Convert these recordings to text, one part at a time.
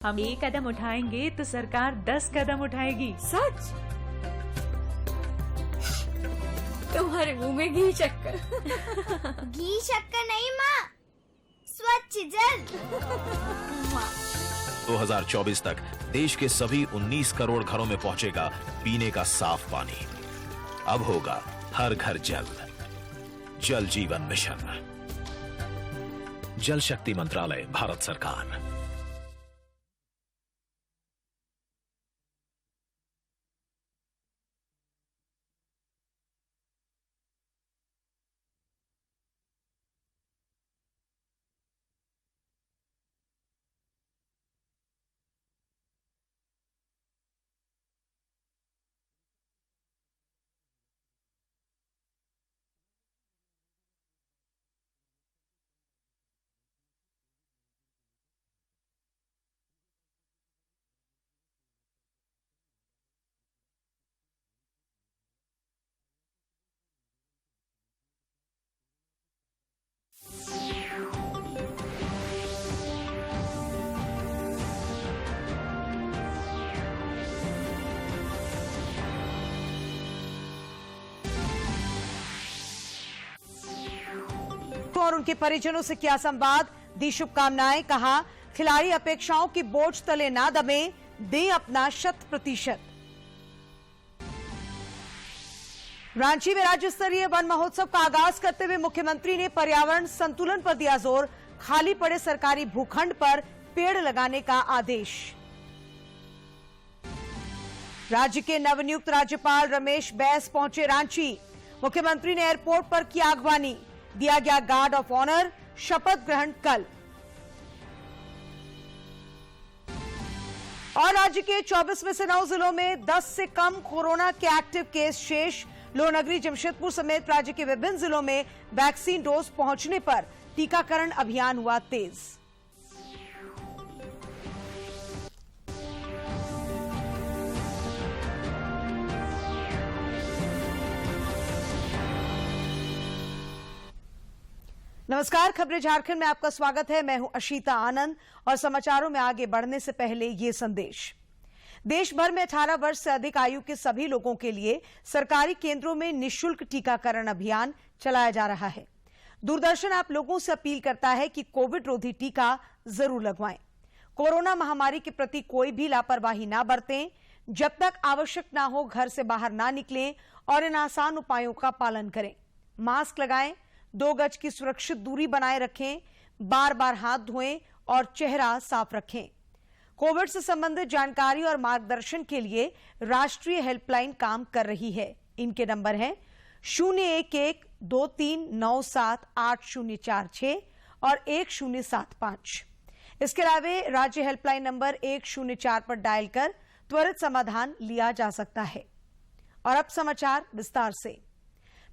हम एक कदम उठाएंगे तो सरकार 10 कदम उठाएगी। सच? तुम्हारे मुंह में घी शक्कर। घी शक्कर नहीं माँ, स्वच्छ जल। 2024 तक देश के सभी 19 करोड़ घरों में पहुंचेगा पीने का साफ पानी। अब होगा हर घर जल। जल जीवन मिशन, जल शक्ति मंत्रालय, भारत सरकार। और उनके परिजनों से किया संवाद, दी शुभकामनाएं, कहा खिलाड़ी अपेक्षाओं की बोझ तले ना दबे, दें अपना 100%। रांची में राज्य स्तरीय वन महोत्सव का आगाज करते हुए मुख्यमंत्री ने पर्यावरण संतुलन पर दिया जोर, खाली पड़े सरकारी भूखंड पर पेड़ लगाने का आदेश। राज्य के नवनियुक्त राज्यपाल रमेश बैस पहुंचे रांची, मुख्यमंत्री ने एयरपोर्ट पर की आगवानी, दिया गया गार्ड ऑफ ऑनर, शपथ ग्रहण कल। और राज्य के 24 में से 9 जिलों में 10 से कम कोरोना के एक्टिव केस शेष। लोहनगरी, जमशेदपुर समेत राज्य के विभिन्न जिलों में वैक्सीन डोज पहुंचने पर टीकाकरण अभियान हुआ तेज। नमस्कार, खबरें झारखंड में आपका स्वागत है। मैं हूं अशीता आनंद और समाचारों में आगे बढ़ने से पहले ये संदेश। देश भर में 18 वर्ष से अधिक आयु के सभी लोगों के लिए सरकारी केंद्रों में निःशुल्क टीकाकरण अभियान चलाया जा रहा है। दूरदर्शन आप लोगों से अपील करता है कि कोविड रोधी टीका जरूर लगवाएं। कोरोना महामारी के प्रति कोई भी लापरवाही ना बरतें। जब तक आवश्यक ना हो घर से बाहर ना निकलें और इन आसान उपायों का पालन करें। मास्क लगाएं, 2 गज की सुरक्षित दूरी बनाए रखें, बार बार हाथ धोएं और चेहरा साफ रखें। कोविड से संबंधित जानकारी और मार्गदर्शन के लिए राष्ट्रीय हेल्पलाइन काम कर रही है। इनके नंबर हैं 011-2397-8046 और 1075। इसके अलावा राज्य हेल्पलाइन नंबर 104 पर डायल कर त्वरित समाधान लिया जा सकता है। और अब समाचार विस्तार से।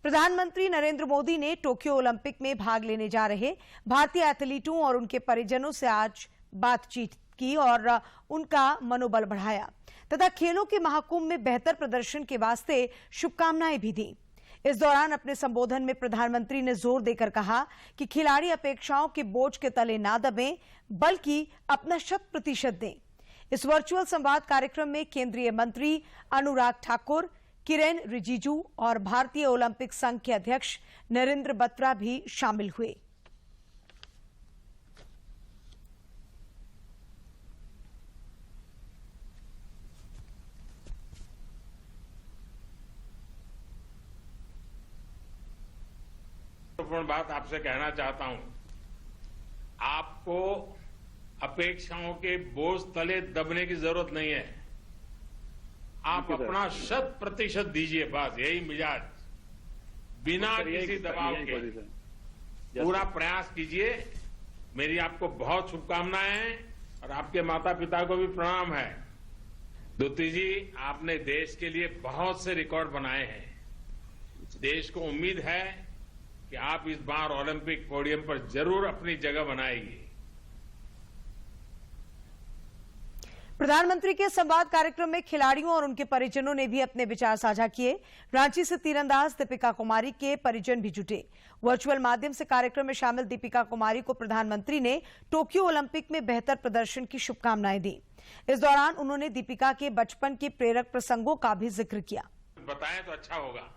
प्रधानमंत्री नरेंद्र मोदी ने टोक्यो ओलंपिक में भाग लेने जा रहे भारतीय एथलीटों और उनके परिजनों से आज बातचीत की और उनका मनोबल बढ़ाया तथा खेलों के महाकुंभ में बेहतर प्रदर्शन के वास्ते शुभकामनाएं भी दी। इस दौरान अपने संबोधन में प्रधानमंत्री ने जोर देकर कहा कि खिलाड़ी अपेक्षाओं के बोझ के तले ना दबें, बल्कि अपना 100% दें। इस वर्चुअल संवाद कार्यक्रम में केंद्रीय मंत्री अनुराग ठाकुर, किरेन रिजिजू और भारतीय ओलंपिक संघ के अध्यक्ष नरेंद्र बत्रा भी शामिल हुए। महत्वपूर्ण बात आपसे कहना चाहता हूं, आपको अपेक्षाओं के बोझ तले दबने की जरूरत नहीं है। आप अपना 100% दीजिए, बस यही मिजाज, बिना किसी दबाव के पूरा प्रयास कीजिए। मेरी आपको बहुत शुभकामनाएं हैं और आपके माता पिता को भी प्रणाम है। दूती जी, आपने देश के लिए बहुत से रिकॉर्ड बनाए हैं। देश को उम्मीद है कि आप इस बार ओलंपिक पोडियम पर जरूर अपनी जगह बनाएंगे। प्रधानमंत्री के संवाद कार्यक्रम में खिलाड़ियों और उनके परिजनों ने भी अपने विचार साझा किए। रांची से तीरंदाज दीपिका कुमारी के परिजन भी जुटे। वर्चुअल माध्यम से कार्यक्रम में शामिल दीपिका कुमारी को प्रधानमंत्री ने टोक्यो ओलंपिक में बेहतर प्रदर्शन की शुभकामनाएं दी। इस दौरान उन्होंने दीपिका के बचपन के प्रेरक प्रसंगों का भी जिक्र किया। बताएं तो अच्छा होगा।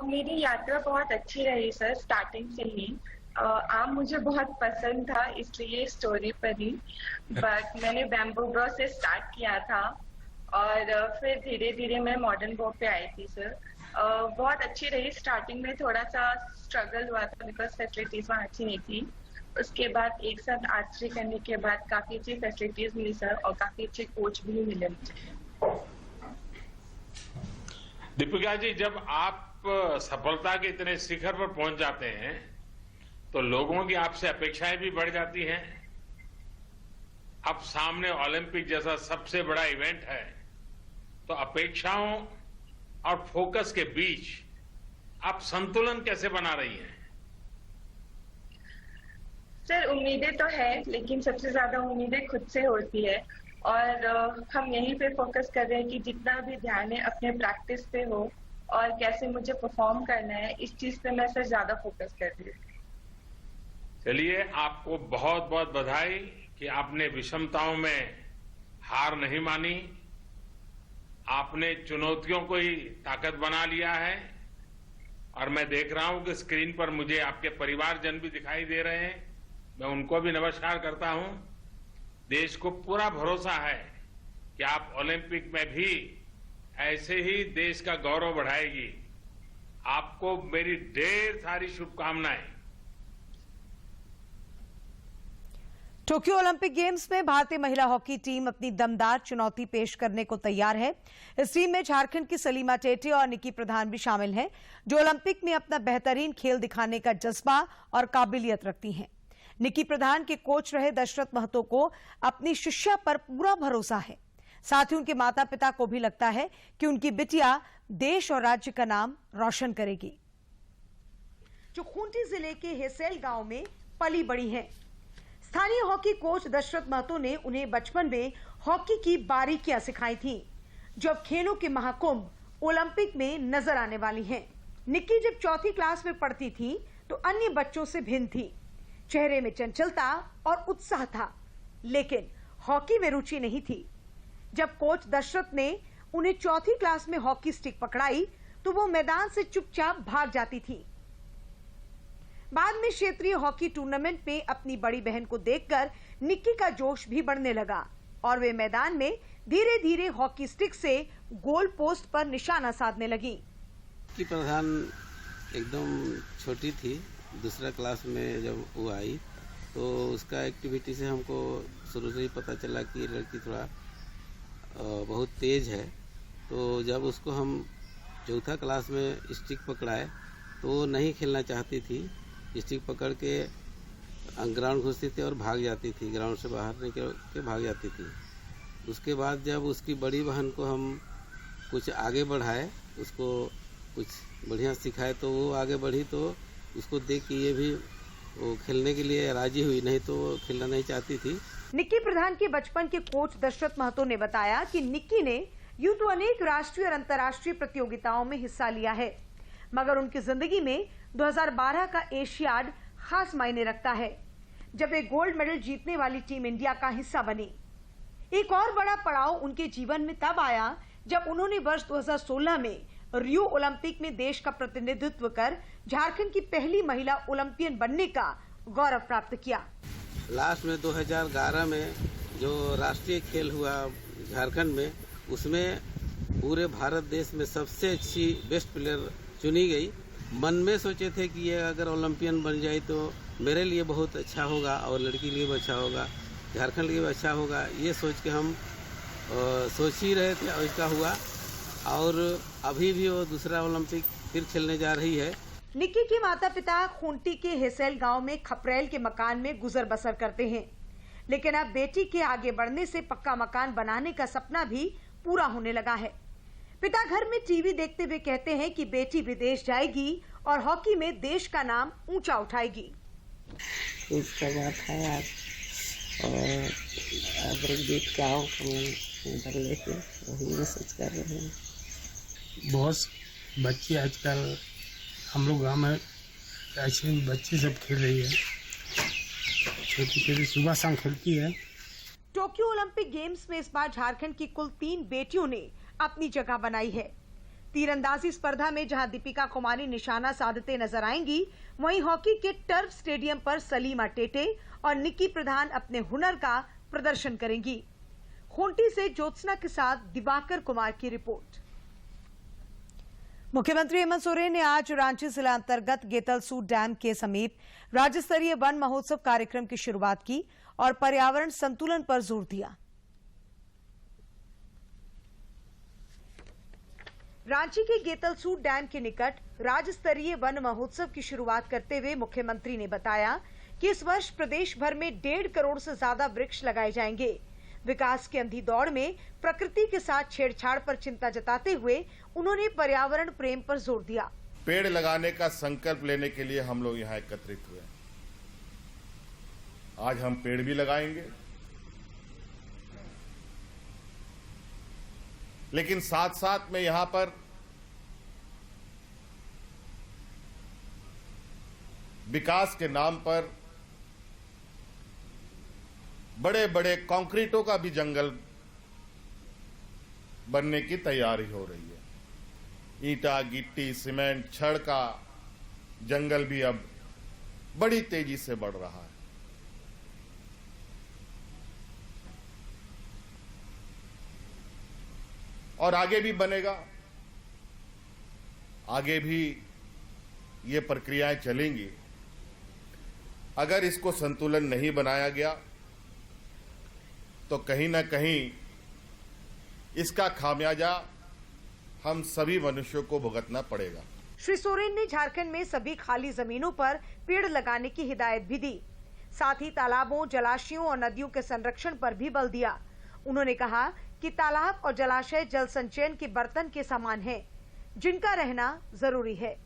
मेरी यात्रा बहुत अच्छी रही सर, स्टार्टिंग से ही। आम मुझे बहुत पसंद था, इसलिए स्टोरी पर ही। बट मैंने बैम्बू ब्रो से स्टार्ट किया था और फिर धीरे धीरे मैं मॉडर्न बो पे आई थी सर। बहुत अच्छी रही। स्टार्टिंग में थोड़ा सा स्ट्रगल हुआ था बिकॉज फैसिलिटीज वहाँ अच्छी नहीं थी। उसके बाद एक साथ आर्चरी करने के बाद काफी अच्छी फैसिलिटीज मिली सर और काफी अच्छे कोच भी मिले मुझे। दीपिका जी, जब आप सफलता के इतने शिखर पर पहुंच जाते हैं तो लोगों की आपसे अपेक्षाएं भी बढ़ जाती हैं। अब सामने ओलंपिक जैसा सबसे बड़ा इवेंट है, तो अपेक्षाओं और फोकस के बीच आप संतुलन कैसे बना रही हैं? सर, उम्मीदें तो है, लेकिन सबसे ज्यादा उम्मीदें खुद से होती है और हम यहीं पे फोकस कर रहे हैं कि जितना भी ध्यान है अपने प्रैक्टिस पे हो और कैसे मुझे परफॉर्म करना है, इस चीज पे मैं सर ज्यादा फोकस कर रही हूँ। चलिए, आपको बहुत बहुत बधाई कि आपने विषमताओं में हार नहीं मानी। आपने चुनौतियों को ही ताकत बना लिया है और मैं देख रहा हूं कि स्क्रीन पर मुझे आपके परिवारजन भी दिखाई दे रहे हैं। मैं उनको भी नमस्कार करता हूं। देश को पूरा भरोसा है कि आप ओलंपिक में भी ऐसे ही देश का गौरव बढ़ाएगी। आपको मेरी ढेर सारी शुभकामनाएं। टोक्यो ओलंपिक गेम्स में भारतीय महिला हॉकी टीम अपनी दमदार चुनौती पेश करने को तैयार है। इस टीम में झारखंड की सलीमा टेटे और निक्की प्रधान भी शामिल हैं, जो ओलंपिक में अपना बेहतरीन खेल दिखाने का जज्बा और काबिलियत रखती हैं। निक्की प्रधान के कोच रहे दशरथ महतो को अपनी शिष्या पर पूरा भरोसा है। साथ ही उनके माता पिता को भी लगता है कि उनकी बिटिया देश और राज्य का नाम रोशन करेगी। जो खूंटी जिले के हेसेल गांव में पली बड़ी हैं। स्थानीय हॉकी कोच दशरथ महतो ने उन्हें बचपन में हॉकी की बारीकियां सिखाई थी, जो अब खेलों के महाकुंभ ओलंपिक में नजर आने वाली हैं। निक्की जब चौथी क्लास में पढ़ती थी तो अन्य बच्चों से भिन्न थी। चेहरे में चंचलता और उत्साह था, लेकिन हॉकी में रुचि नहीं थी। जब कोच दशरथ ने उन्हें चौथी क्लास में हॉकी स्टिक पकड़ाई तो वो मैदान से चुपचाप भाग जाती थी। बाद में क्षेत्रीय हॉकी टूर्नामेंट में अपनी बड़ी बहन को देखकर निक्की का जोश भी बढ़ने लगा और वे मैदान में धीरे धीरे हॉकी स्टिक से गोल पोस्ट पर निशाना साधने लगी। निक्की प्रधान एकदम छोटी थी, दूसरा क्लास में जब वो आई तो उसका एक्टिविटी से हमको शुरू से ही पता चला कि ये लड़की थोड़ा बहुत तेज है। तो जब उसको हम चौथा क्लास में स्टिक पकड़ाए तो वो नहीं खेलना चाहती थी। स्टिक पकड़ के ग्राउंड घुसती थी और भाग जाती थी, ग्राउंड से बाहर निकल के भाग जाती थी। उसके बाद जब उसकी बड़ी बहन को हम कुछ आगे बढ़ाए, उसको कुछ बढ़िया सिखाए तो वो आगे बढ़ी, तो उसको देख के ये भी वो खेलने के लिए राजी हुई, नहीं तो वो खेलना नहीं चाहती थी। निक्की प्रधान के बचपन के कोच दशरथ महतो ने बताया कि निक्की ने यूं तो अनेक राष्ट्रीय और अंतर्राष्ट्रीय प्रतियोगिताओं में हिस्सा लिया है, मगर उनकी जिंदगी में 2012 का एशियाड खास मायने रखता है, जब वे गोल्ड मेडल जीतने वाली टीम इंडिया का हिस्सा बनी। एक और बड़ा पड़ाव उनके जीवन में तब आया जब उन्होंने वर्ष 2016 में रियो ओलंपिक में देश का प्रतिनिधित्व कर झारखंड की पहली महिला ओलंपियन बनने का गौरव प्राप्त किया। लास्ट में 2011 में जो राष्ट्रीय खेल हुआ झारखंड में, उसमें पूरे भारत देश में सबसे अच्छी बेस्ट प्लेयर चुनी गई। मन में सोचे थे कि ये अगर ओलंपियन बन जाए तो मेरे लिए बहुत अच्छा होगा और लड़की के लिए भी अच्छा होगा, झारखंड के लिए भी अच्छा होगा। ये सोच के हम सोच ही रहे थे और इसका हुआ, और अभी भी वो दूसरा ओलंपिक फिर खेलने जा रही है। निक्की के माता पिता खूंटी के हेसेल गांव में खपरेल के मकान में गुजर बसर करते हैं, लेकिन अब बेटी के आगे बढ़ने से पक्का मकान बनाने का सपना भी पूरा होने लगा है। पिता घर में टीवी देखते हुए कहते हैं कि बेटी विदेश जाएगी और हॉकी में देश का नाम ऊंचा उठाएगी। ईद का बात है आज, और अदरक बीट का उधर लेके वही मैसेज कर रहे हैं। बहुत बच्चे आजकल हम लोग गाँव में ऐसे बच्चे सब खेल रही है, छोटी छोटी सुबह शाम खेलती है। टोक्यो ओलंपिक गेम्स में इस बार झारखंड की कुल 3 बेटियों ने अपनी जगह बनाई है। तीरंदाजी स्पर्धा में जहां दीपिका कुमारी निशाना साधते नजर आएंगी, वहीं हॉकी के टर्फ स्टेडियम पर सलीमा टेटे और निक्की प्रधान अपने हुनर का प्रदर्शन करेंगी। खूंटी से ज्योत्सना के साथ दिवाकर कुमार की रिपोर्ट। मुख्यमंत्री हेमंत सोरेन ने आज रांची जिला अंतर्गत गेतलसूर डैम के समीप राज्य स्तरीय वन महोत्सव कार्यक्रम की शुरुआत की और पर्यावरण संतुलन पर जोर दिया। रांची के गेतलसूर डैम के निकट राज्य स्तरीय वन महोत्सव की शुरुआत करते हुए मुख्यमंत्री ने बताया कि इस वर्ष प्रदेश भर में 1.5 करोड़ से ज्यादा वृक्ष लगाए जाएंगे। विकास की अंधी दौड़ में प्रकृति के साथ छेड़छाड़ पर चिंता जताते हुए उन्होंने पर्यावरण प्रेम पर जोर दिया। पेड़ लगाने का संकल्प लेने के लिए हम लोग यहाँ एकत्रित हुए। आज हम पेड़ भी लगाएंगे, लेकिन साथ साथ में यहां पर विकास के नाम पर बड़े बड़े कंक्रीटों का भी जंगल बनने की तैयारी हो रही है। ईंटा, गिट्टी, सीमेंट, छड़ का जंगल भी अब बड़ी तेजी से बढ़ रहा है। और आगे भी बनेगा, आगे भी ये प्रक्रियाएं चलेंगी। अगर इसको संतुलन नहीं बनाया गया तो कहीं ना कहीं इसका खामियाजा हम सभी मनुष्यों को भुगतना पड़ेगा। श्री सोरेन ने झारखंड में सभी खाली जमीनों पर पेड़ लगाने की हिदायत भी दी। साथ ही तालाबों, जलाशयों और नदियों के संरक्षण पर भी बल दिया। उन्होंने कहा कि तालाब और जलाशय जल संचयन के बर्तन के समान हैं, जिनका रहना जरूरी है।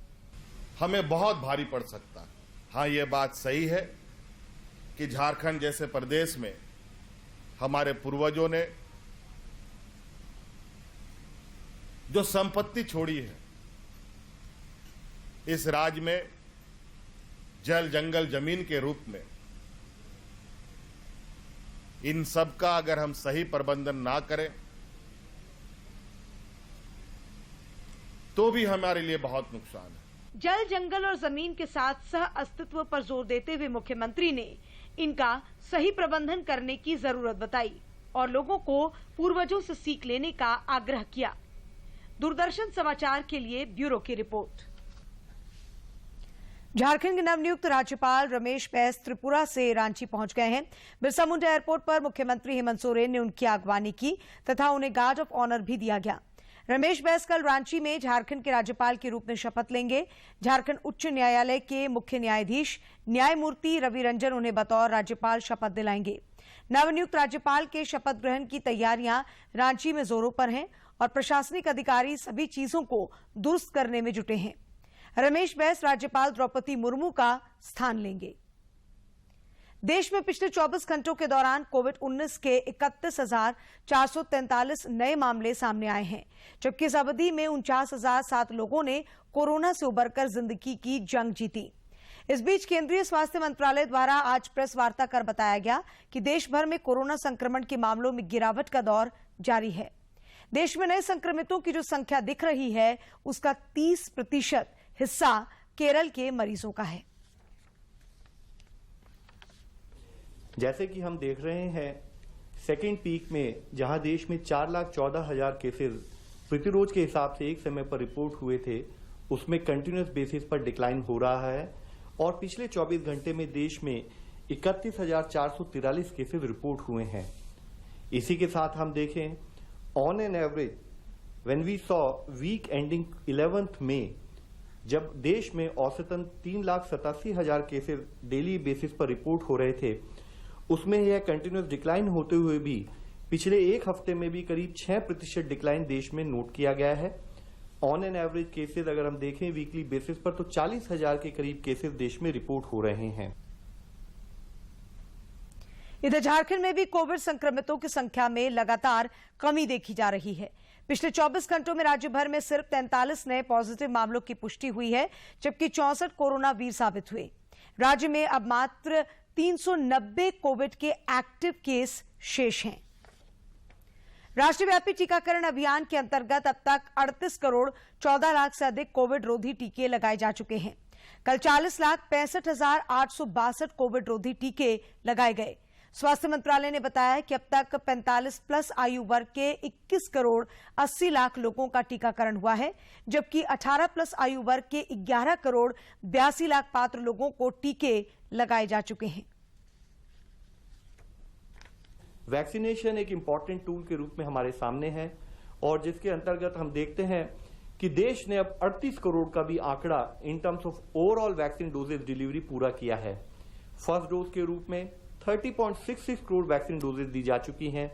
हमें बहुत भारी पड़ सकता है। हाँ, ये बात सही है कि झारखंड जैसे प्रदेश में हमारे पूर्वजों ने जो संपत्ति छोड़ी है, इस राज्य में जल, जंगल, जमीन के रूप में, इन सब का अगर हम सही प्रबंधन ना करें तो भी हमारे लिए बहुत नुकसान है। जल, जंगल और जमीन के साथ सह अस्तित्व पर जोर देते हुए मुख्यमंत्री ने इनका सही प्रबंधन करने की जरूरत बताई और लोगों को पूर्वजों से सीख लेने का आग्रह किया। दूरदर्शन समाचार के लिए ब्यूरो की रिपोर्ट। झारखंड के नवनियुक्त राज्यपाल रमेश बैस त्रिपुरा से रांची पहुंच गए हैं। बिरसा मुंडा एयरपोर्ट पर मुख्यमंत्री हेमंत सोरेन ने उनकी अगवानी की तथा उन्हें गार्ड ऑफ ऑनर भी दिया गया। रमेश बैस कल रांची में झारखंड के राज्यपाल के रूप में शपथ लेंगे। झारखंड उच्च न्यायालय के मुख्य न्यायाधीश न्यायमूर्ति रवि रंजन उन्हें बतौर राज्यपाल शपथ दिलाएंगे। नवनियुक्त राज्यपाल के शपथ ग्रहण की तैयारियां रांची में जोरों पर हैं और प्रशासनिक अधिकारी सभी चीजों को दुरुस्त करने में जुटे हैं। रमेश बैस राज्यपाल द्रौपदी मुर्मू का स्थान लेंगे। देश में पिछले 24 घंटों के दौरान कोविड-19 के 31,443 नए मामले सामने आए हैं, जबकि इस अवधि में 49,007 लोगों ने कोरोना से उबरकर जिंदगी की जंग जीती। इस बीच केंद्रीय स्वास्थ्य मंत्रालय द्वारा आज प्रेस वार्ता कर बताया गया कि देश भर में कोरोना संक्रमण के मामलों में गिरावट का दौर जारी है। देश में नए संक्रमितों की जो संख्या दिख रही है, उसका 30% हिस्सा केरल के मरीजों का है। जैसे कि हम देख रहे हैं, सेकेंड पीक में जहां देश में 4,14,000 केसेस प्रतिरोज के हिसाब से एक समय पर रिपोर्ट हुए थे, उसमें कंटिन्यूअस बेसिस पर डिक्लाइन हो रहा है और पिछले 24 घंटे में देश में 31,443 केसेस रिपोर्ट हुए हैं। इसी के साथ हम देखें, on an average when we saw week ending 11th May, जब देश में औसतन 3,87,000 केसेस डेली बेसिस पर रिपोर्ट हो रहे थे, उसमें यह कंटिन्यूअस डिक्लाइन होते हुए भी पिछले एक हफ्ते में भी करीब 6% डिक्लाइन देश में नोट किया गया है। ऑन एन एवरेज केसेस अगर हम देखें वीकली बेसिस पर, तो 40,000 के करीब केसेस देश में रिपोर्ट हो रहे हैं। इधर झारखंड में भी कोविड संक्रमितों की संख्या में लगातार कमी देखी जा रही है। पिछले 24 घंटों में राज्य भर में सिर्फ 43 नए पॉजिटिव मामलों की पुष्टि हुई है, जबकि 64 कोरोना वीर साबित हुए। राज्य में अब मात्र 390 कोविड के एक्टिव केस शेष हैं। राष्ट्रव्यापी टीकाकरण अभियान के अंतर्गत अब तक 38 करोड़ 14 लाख से अधिक कोविड रोधी टीके लगाए जा चुके हैं। कल 40,65,862 कोविड रोधी टीके लगाए गए। स्वास्थ्य मंत्रालय ने बताया कि अब तक 45 प्लस आयु वर्ग के 21 करोड़ 80 लाख लोगों का टीकाकरण हुआ है, जबकि 18 प्लस आयु वर्ग के 11 करोड़ 82 लाख पात्र लोगों को टीके लगाए जा चुके हैं। वैक्सीनेशन एक इम्पॉर्टेंट टूल के रूप में हमारे सामने है और जिसके अंतर्गत हम देखते हैं कि देश ने अब 38 करोड़ का भी आंकड़ा in terms of overall vaccine doses delivery पूरा किया है। फर्स्ट डोज के रूप में 30.66 करोड़ वैक्सीन डोजेज दी जा चुकी हैं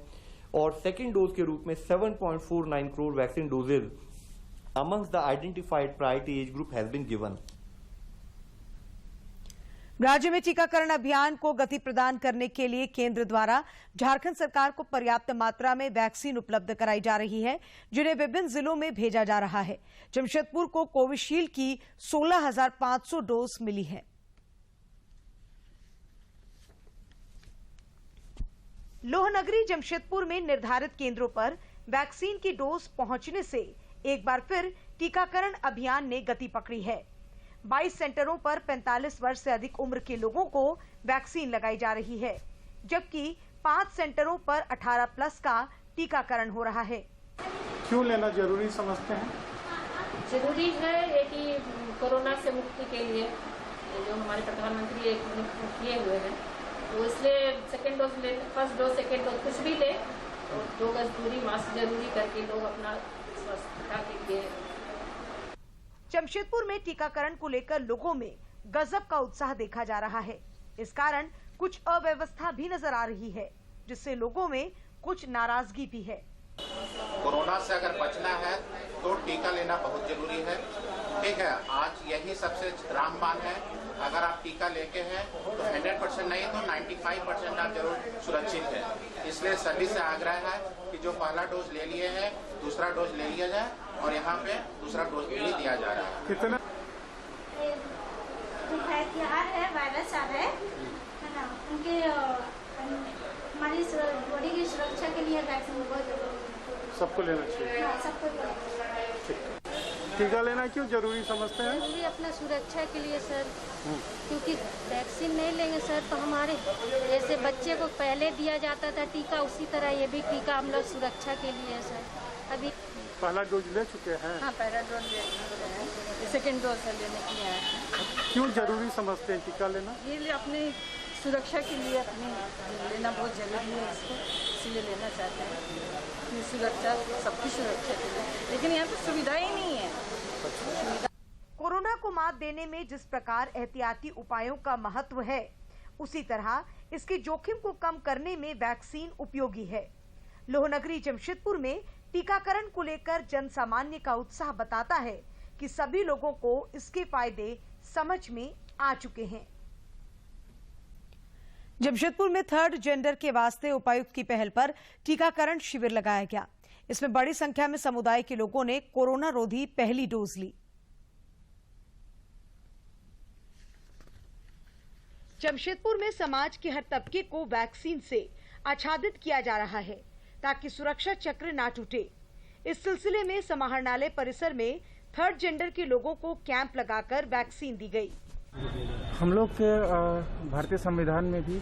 और सेकेंड डोज के रूप में 7.49 crore vaccine doses amongst the identified priority age group has been given. राज्य में टीकाकरण अभियान को गति प्रदान करने के लिए केंद्र द्वारा झारखंड सरकार को पर्याप्त मात्रा में वैक्सीन उपलब्ध कराई जा रही है, जिन्हें विभिन्न जिलों में भेजा जा रहा है। जमशेदपुर को कोविशील्ड की 16,500 डोज मिली है। लोहनगरी जमशेदपुर में निर्धारित केंद्रों पर वैक्सीन की डोज पहुंचने से एक बार फिर टीकाकरण अभियान ने गति पकड़ी है। 22 सेंटरों पर 45 वर्ष से अधिक उम्र के लोगों को वैक्सीन लगाई जा रही है, जबकि 5 सेंटरों पर 18 प्लस का टीकाकरण हो रहा है। क्यों लेना जरूरी समझते हैं? जरूरी है ये कि कोरोना से मुक्ति के लिए जो हमारे प्रधानमंत्री एक किए हुए हैं, तो इसलिए सेकेंड डोज ले, फर्स्ट डोज सेकेंड डोज कुछ भी ले और 2 गज दूरी मास्क जरूरी करके लोग अपना स्वच्छता के लिए। जमशेदपुर में टीकाकरण को लेकर लोगों में गजब का उत्साह देखा जा रहा है। इस कारण कुछ अव्यवस्था भी नजर आ रही है, जिससे लोगों में कुछ नाराजगी भी है। कोरोना से अगर बचना है तो टीका लेना बहुत जरूरी है। ठीक है, आज यही सबसे रामबाण है। अगर आप टीका लेके हैं तो 100% नहीं तो 95% आप जरूर सुरक्षित है। इसलिए सभी से आग्रह है कि जो पहला डोज ले लिए हैं दूसरा डोज ले लिया जाए और यहाँ पे दूसरा डोज भी दिया जा रहा है। कितना है वायरस आ रहा है ना, उनके हमारी बॉडी की सुरक्षा के लिए वैक्सीन बहुत जरूरी है। सबको लेना चाहिए। सबको टीका लेना क्यों जरूरी समझते हैं? जरूरी अपना सुरक्षा के लिए सर, क्योंकि वैक्सीन नहीं लेंगे सर तो हमारे जैसे बच्चे को पहले दिया जाता था टीका, उसी तरह ये भी टीका हम लोग सुरक्षा के लिए है सर। अभी पहला डोज ले चुके हैं? हाँ, पहला डोज ले चुके हैं, सेकेंड डोज लेने के लिए आए। क्यों जरूरी समझते हैं टीका लेना? ये अपनी सुरक्षा के लिए अपनी लेना बहुत जरूरी है, इसको इसलिए लेना चाहते हैं। अपनी सुरक्षा, सबकी सुरक्षा के लिए, लेकिन यहाँ पे सुविधा ही नहीं है। कोरोना को मात देने में जिस प्रकार एहतियाती उपायों का महत्व है, उसी तरह इसके जोखिम को कम करने में वैक्सीन उपयोगी है। लोहनगरी जमशेदपुर में टीकाकरण को लेकर जन सामान्य का उत्साह बताता है कि सभी लोगों को इसके फायदे समझ में आ चुके हैं। जमशेदपुर में थर्ड जेंडर के वास्ते उपायुक्त की पहल पर टीकाकरण शिविर लगाया गया। इसमें बड़ी संख्या में समुदाय के लोगों ने कोरोना रोधी पहली डोज ली। जमशेदपुर में समाज के हर तबके को वैक्सीन से आच्छादित किया जा रहा है ताकि सुरक्षा चक्र ना टूटे। इस सिलसिले में समाहरणालय परिसर में थर्ड जेंडर के लोगों को कैंप लगाकर वैक्सीन दी गई। हम लोग के भारतीय संविधान में भी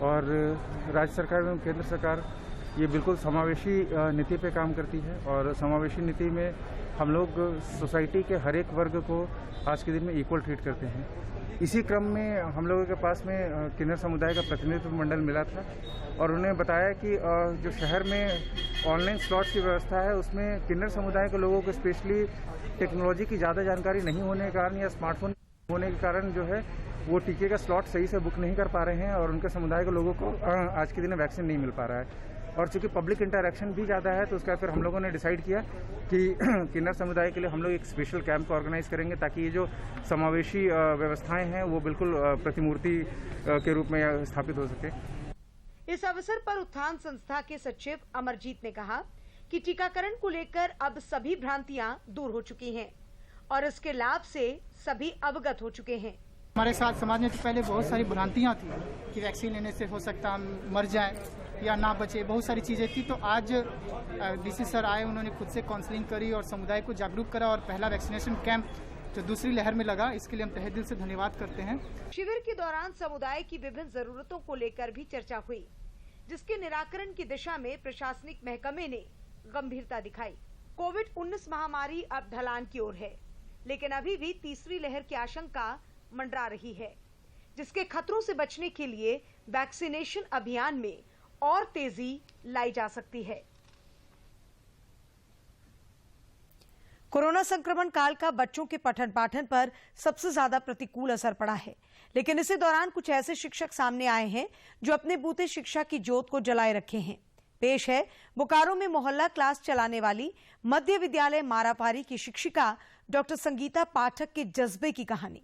और राज्य सरकार एवं केंद्र सरकार ये बिल्कुल समावेशी नीति पे काम करती है और समावेशी नीति में हम लोग सोसाइटी के हर एक वर्ग को आज के दिन में इक्वल ट्रीट करते हैं। इसी क्रम में हम लोगों के पास में किन्नर समुदाय का प्रतिनिधित्व मंडल मिला था और उन्हें बताया कि जो शहर में ऑनलाइन स्लॉट्स की व्यवस्था है उसमें किन्नर समुदाय के लोगों को स्पेशली टेक्नोलॉजी की ज़्यादा जानकारी नहीं होने के कारण या स्मार्टफोन होने के कारण जो है वो टीके का स्लॉट सही से बुक नहीं कर पा रहे हैं और उनके समुदाय के लोगों को आज के दिन वैक्सीन नहीं मिल पा रहा है। और चूंकि पब्लिक इंटरेक्शन भी ज़्यादा है तो उसका फिर हम लोगों ने डिसाइड किया कि किन्नर समुदाय के लिए हम लोग एक स्पेशल कैंप को ऑर्गेनाइज करेंगे ताकि ये जो समावेशी व्यवस्थाएं हैं वो बिल्कुल प्रतिमूर्ति के रूप में स्थापित हो सके। इस अवसर पर उत्थान संस्था के सचिव अमरजीत ने कहा कि टीकाकरण को लेकर अब सभी भ्रांतियां दूर हो चुकी हैं और इसके लाभ से सभी अवगत हो चुके हैं। हमारे साथ समाज में तो पहले बहुत सारी भ्रांतियां थी कि वैक्सीन लेने से हो सकता हम मर जाए या ना बचे, बहुत सारी चीजें थी। तो आज डीसी सर आए, उन्होंने खुद से काउंसलिंग करी और समुदाय को जागरूक करा और पहला वैक्सीनेशन कैंप जो दूसरी लहर में लगा, इसके लिए हम तहे दिल से धन्यवाद करते हैं। शिविर के दौरान समुदाय की विभिन्न जरूरतों को लेकर भी चर्चा हुई, जिसके निराकरण की दिशा में प्रशासनिक महकमे ने गंभीरता दिखाई। कोविड-19 महामारी अब ढलान की ओर है, लेकिन अभी भी तीसरी लहर की आशंका मंडरा रही है, जिसके खतरों से बचने के लिए वैक्सीनेशन अभियान में और तेजी लाई जा सकती है। कोरोना संक्रमण काल का बच्चों के पठन पाठन पर सबसे ज्यादा प्रतिकूल असर पड़ा है, लेकिन इसी दौरान कुछ ऐसे शिक्षक सामने आए हैं जो अपने बूते शिक्षा की ज्योत को जलाए रखे हैं। पेश है बोकारो में मोहल्ला क्लास चलाने वाली मध्य विद्यालय मारापारी की शिक्षिका डॉक्टर संगीता पाठक के जज्बे की कहानी।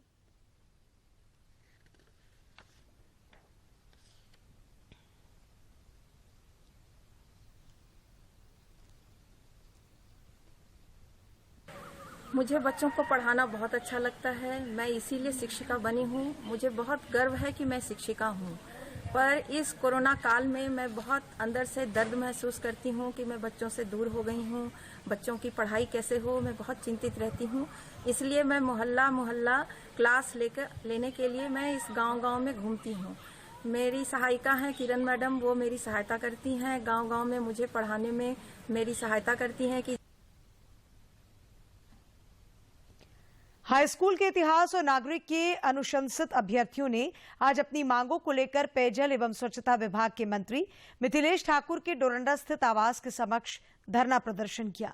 मुझे बच्चों को पढ़ाना बहुत अच्छा लगता है, मैं इसीलिए शिक्षिका बनी हूँ। मुझे बहुत गर्व है कि मैं शिक्षिका हूँ, पर इस कोरोना काल में मैं बहुत अंदर से दर्द महसूस करती हूँ कि मैं बच्चों से दूर हो गई हूँ। बच्चों की पढ़ाई कैसे हो, मैं बहुत चिंतित रहती हूँ। इसलिए मैं मोहल्ला मोहल्ला क्लास लेने के लिए मैं इस गांव-गांव में घूमती हूँ। मेरी सहायिका हैं किरण मैडम, वो मेरी सहायता करती हैं, गांव-गांव में मुझे पढ़ाने में मेरी सहायता करती हैं कि हाई स्कूल के इतिहास और नागरिक के अनुशंसित अभ्यर्थियों ने आज अपनी मांगों को लेकर पेयजल एवं स्वच्छता विभाग के मंत्री मिथिलेश ठाकुर के डोरंडा स्थित आवास के समक्ष धरना प्रदर्शन किया।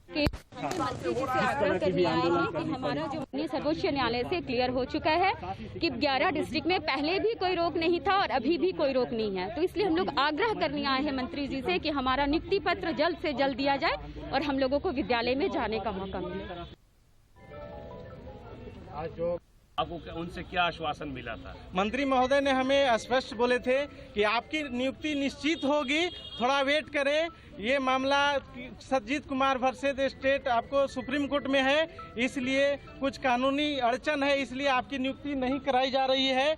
मंत्री जी से आग्रह करने आए हैं कि हमारा जो सर्वोच्च न्यायालय से क्लियर हो चुका है कि 11 डिस्ट्रिक्ट में पहले भी कोई रोक नहीं था और अभी भी कोई रोक नहीं है, तो इसलिए हम लोग आग्रह करने आए हैं मंत्री जी से कि हमारा नियुक्ति पत्र जल्द से जल्द दिया जाए और हम लोगों को विद्यालय में जाने का मौका मिले। आज जो आपको उनसे क्या आश्वासन मिला था? मंत्री महोदय ने हमें स्पष्ट बोले थे कि आपकी नियुक्ति निश्चित होगी, थोड़ा वेट करें। ये मामला सतजीत कुमार वर्सेस स्टेट आपको सुप्रीम कोर्ट में है, इसलिए कुछ कानूनी अड़चन है, इसलिए आपकी नियुक्ति नहीं कराई जा रही है।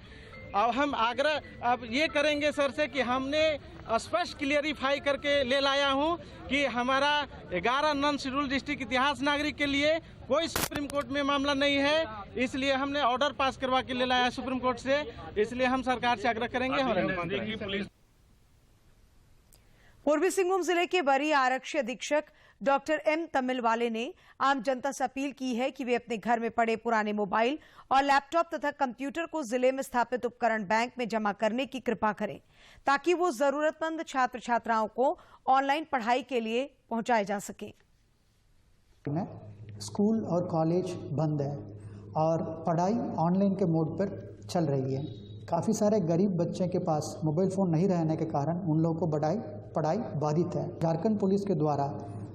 अब हम आग्रह अब ये करेंगे सर से कि हमने स्पष्ट क्लियरिफाई करके ले लाया हूँ कि हमारा 11 नॉन शेड्यूल डिस्ट्रिक्ट इतिहास नागरिक के लिए कोई सुप्रीम कोर्ट में मामला नहीं है, इसलिए हमने ऑर्डर पास करवा के ले लाया है सुप्रीम कोर्ट से, इसलिए हम सरकार से आग्रह करेंगे। पूर्वी सिंहभूम जिले के वरीय आरक्षी अधीक्षक डॉक्टर एम तमिलवाले ने आम जनता से अपील की है कि वे अपने घर में पड़े पुराने मोबाइल और लैपटॉप तथा कंप्यूटर को जिले में स्थापित उपकरण बैंक में जमा करने की कृपा करें, ताकि वो जरूरतमंद छात्र छात्राओं को ऑनलाइन पढ़ाई के लिए पहुंचाए जा सके। स्कूल और कॉलेज बंद है और पढ़ाई ऑनलाइन के मोड पर चल रही है। काफ़ी सारे गरीब बच्चे के पास मोबाइल फ़ोन नहीं रहने के कारण उन लोगों को पढ़ाई बाधित है। झारखंड पुलिस के द्वारा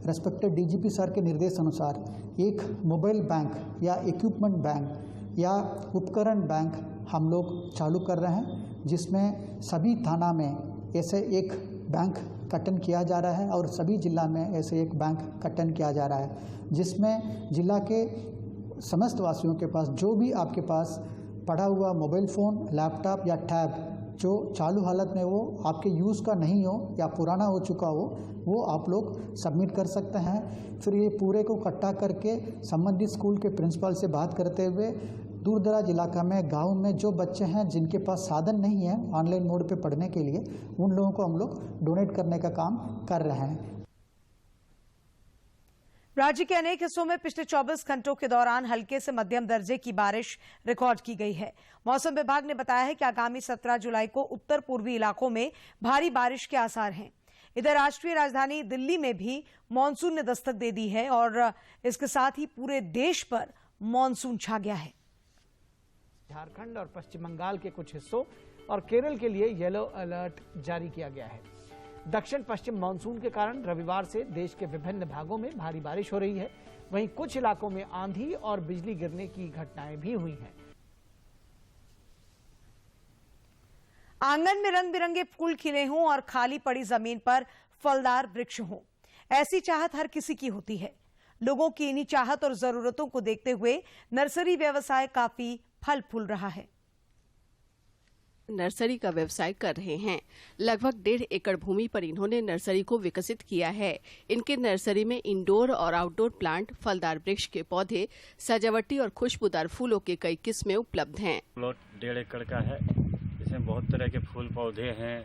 रेस्पेक्टेड डीजीपी सर के निर्देश अनुसार एक मोबाइल बैंक या इक्विपमेंट बैंक या उपकरण बैंक हम लोग चालू कर रहे हैं, जिसमें सभी थाना में ऐसे एक बैंक गठन किया जा रहा है और सभी जिला में ऐसे एक बैंक गठन किया जा रहा है, जिसमें जिला के समस्त वासियों के पास जो भी आपके पास पड़ा हुआ मोबाइल फ़ोन, लैपटॉप या टैब जो चालू हालत में वो आपके यूज़ का नहीं हो या पुराना हो चुका हो, वो आप लोग सबमिट कर सकते हैं। फिर ये पूरे को इकट्ठा करके संबंधित स्कूल के प्रिंसिपल से बात करते हुए दूर दराज इलाका में, गांव में जो बच्चे हैं जिनके पास साधन नहीं है ऑनलाइन मोड पे पढ़ने के लिए, उन लोगों को हम लोग डोनेट करने का काम कर रहे हैं। राज्य के अनेक हिस्सों में पिछले 24 घंटों के दौरान हल्के से मध्यम दर्जे की बारिश रिकॉर्ड की गई है। मौसम विभाग ने बताया है कि आगामी 17 जुलाई को उत्तर पूर्वी इलाकों में भारी बारिश के आसार हैं। इधर राष्ट्रीय राजधानी दिल्ली में भी मानसून ने दस्तक दे दी है और इसके साथ ही पूरे देश पर मानसून छा गया है। झारखंड और पश्चिम बंगाल के कुछ हिस्सों और केरल के लिए येलो अलर्ट जारी किया गया है। दक्षिण पश्चिम मानसून के कारण रविवार से देश के विभिन्न भागों में भारी बारिश हो रही है। वहीं कुछ इलाकों में आंधी और बिजली गिरने की घटनाएं भी हुई हैं। आंगन में रंग बिरंगे फूल खिले हों और खाली पड़ी जमीन पर फलदार वृक्ष हों, ऐसी चाहत हर किसी की होती है। लोगों की इन्हीं चाहत और जरूरतों को देखते हुए नर्सरी व्यवसाय काफी फल फूल रहा है। नर्सरी का व्यवसाय कर रहे हैं। लगभग 1.5 एकड़ भूमि पर इन्होंने नर्सरी को विकसित किया है। इनके नर्सरी में इंडोर और आउटडोर प्लांट, फलदार वृक्ष के पौधे, सजावटी और खुशबूदार फूलों के कई किस्में उपलब्ध हैं। प्लॉट 1.5 एकड़ का है। इसमें बहुत तरह के फूल पौधे हैं,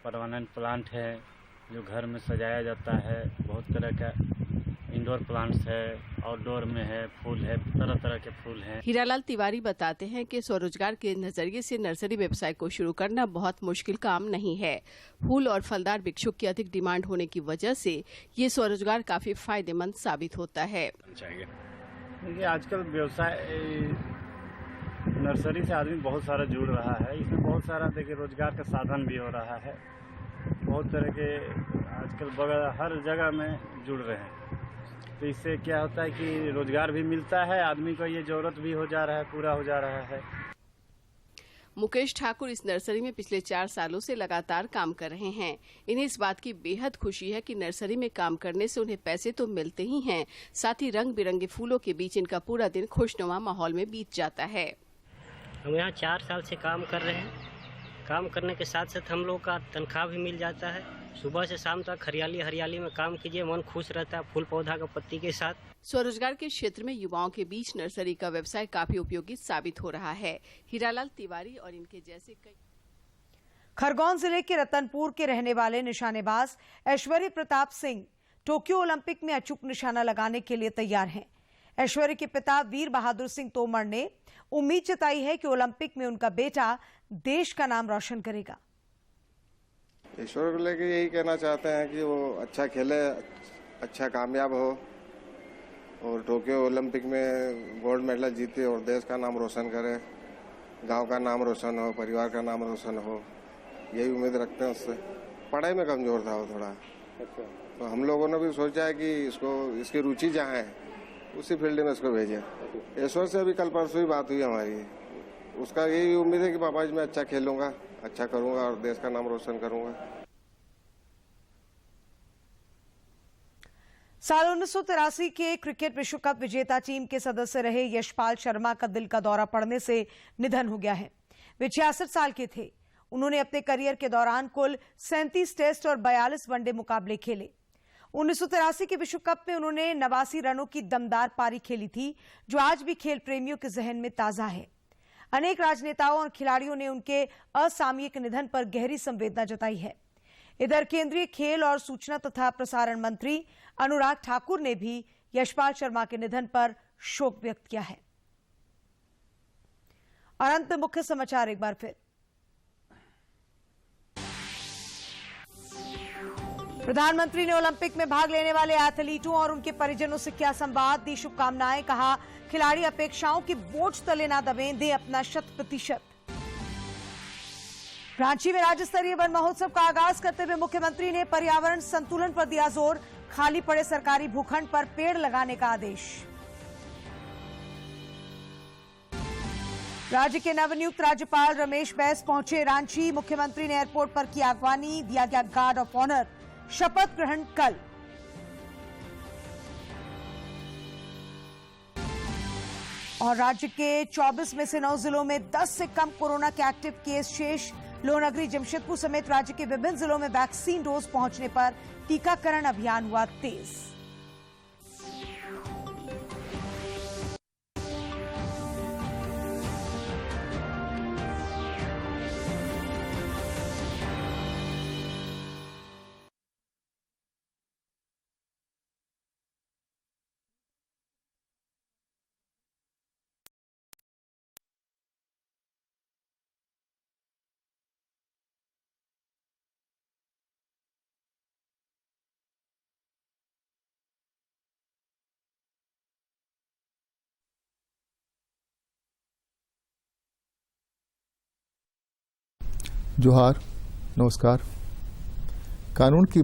परमानेंट प्लांट है जो घर में सजाया जाता है, बहुत तरह का इंडोर प्लांट्स है, आउटडोर में है, फूल है, तरह तरह के फूल हैं। हीरालाल तिवारी बताते हैं कि स्वरोजगार के नजरिए से नर्सरी व्यवसाय को शुरू करना बहुत मुश्किल काम नहीं है। फूल और फलदार वृक्षों की अधिक डिमांड होने की वजह से ये स्वरोजगार काफी फायदेमंद साबित होता है। देखिए, आजकल व्यवसाय नर्सरी से आदमी बहुत सारा जुड़ रहा है। इसमें बहुत सारा देखिए रोजगार का साधन भी हो रहा है। बहुत तरह के आजकल हर जगह में जुड़ रहे हैं, तो इससे क्या होता है कि रोजगार भी मिलता है, आदमी को ये जरूरत भी हो जा रहा है, पूरा हो जा रहा है। मुकेश ठाकुर इस नर्सरी में पिछले 4 सालों से लगातार काम कर रहे हैं। इन्हें इस बात की बेहद खुशी है कि नर्सरी में काम करने से उन्हें पैसे तो मिलते ही हैं, साथ ही रंग बिरंगे फूलों के बीच इनका पूरा दिन खुशनुमा माहौल में बीत जाता है। हम यहाँ 4 साल से काम कर रहे हैं। काम करने के साथ साथ हम लोग का तनख्वाह भी मिल जाता है। सुबह से शाम तक हरियाली में काम कीजिए, मन खुश रहता है फूल पौधा का पत्ती के साथ। स्वरोजगार के क्षेत्र में युवाओं के बीच नर्सरी का व्यवसाय काफी उपयोगी साबित हो रहा है। हीरालाल तिवारी और इनके जैसे कई। खरगोन जिले के रतनपुर के रहने वाले निशानेबाज ऐश्वर्य प्रताप सिंह टोक्यो ओलंपिक में अचूक निशाना लगाने के लिए तैयार हैं। ऐश्वर्य के पिता वीर बहादुर सिंह तोमर ने उम्मीद जताई है कि ओलंपिक में उनका बेटा देश का नाम रोशन करेगा। ईश्वर को लेकर यही कहना चाहते हैं कि वो अच्छा खेले, अच्छा कामयाब हो और टोक्यो ओलंपिक में गोल्ड मेडल जीते और देश का नाम रोशन करे, गांव का नाम रोशन हो, परिवार का नाम रोशन हो, यही उम्मीद रखते हैं उससे। पढ़ाई में कमजोर था वो थोड़ा, तो हम लोगों ने भी सोचा है कि इसको इसकी रुचि जहाँ है उसी फील्ड में इसको भेजें। ईश्वर से अभी कल परसों ही बात हुई हमारी, उसका यही उम्मीद है कि पापा जी मैं अच्छा खेलूंगा, अच्छा करूंगा और देश का नाम रोशन करूंगा। साल 1983 के क्रिकेट विश्व कप विजेता टीम के सदस्य रहे यशपाल शर्मा का दिल का दौरा पड़ने से निधन हो गया है। वे 66 साल के थे। उन्होंने अपने करियर के दौरान कुल 37 टेस्ट और 42 वनडे मुकाबले खेले। 1983 के विश्व कप में उन्होंने 89 रनों की दमदार पारी खेली थी, जो आज भी खेल प्रेमियों के जहन में ताजा है। अनेक राजनेताओं और खिलाड़ियों ने उनके असामयिक निधन पर गहरी संवेदना जताई है। इधर केंद्रीय खेल और सूचना तथा प्रसारण मंत्री अनुराग ठाकुर ने भी यशपाल शर्मा के निधन पर शोक व्यक्त किया है। और अंत में मुख्य समाचार एक बार फिर। प्रधानमंत्री ने ओलंपिक में भाग लेने वाले एथलीटों और उनके परिजनों से किया संवाद, दी शुभकामनाएं। कहा खिलाड़ी अपेक्षाओं की बोझ तले ना दबें, दें अपना 100%। रांची में राज्य स्तरीय वन महोत्सव का आगाज करते हुए मुख्यमंत्री ने पर्यावरण संतुलन पर दिया जोर, खाली पड़े सरकारी भूखंड पर पेड़ लगाने का आदेश। राज्य के नवनियुक्त राज्यपाल रमेश बैस पहुंचे रांची। मुख्यमंत्री ने एयरपोर्ट पर की आगवानी, दिया गया गार्ड ऑफ ऑनर। शपथ ग्रहण कल। और राज्य के 24 में से 9 जिलों में 10 से कम कोरोना के एक्टिव केस शेष। लोहनगरी, जमशेदपुर समेत राज्य के विभिन्न जिलों में वैक्सीन डोज पहुंचने पर टीकाकरण अभियान हुआ तेज। जोहार, नमस्कार। कानून की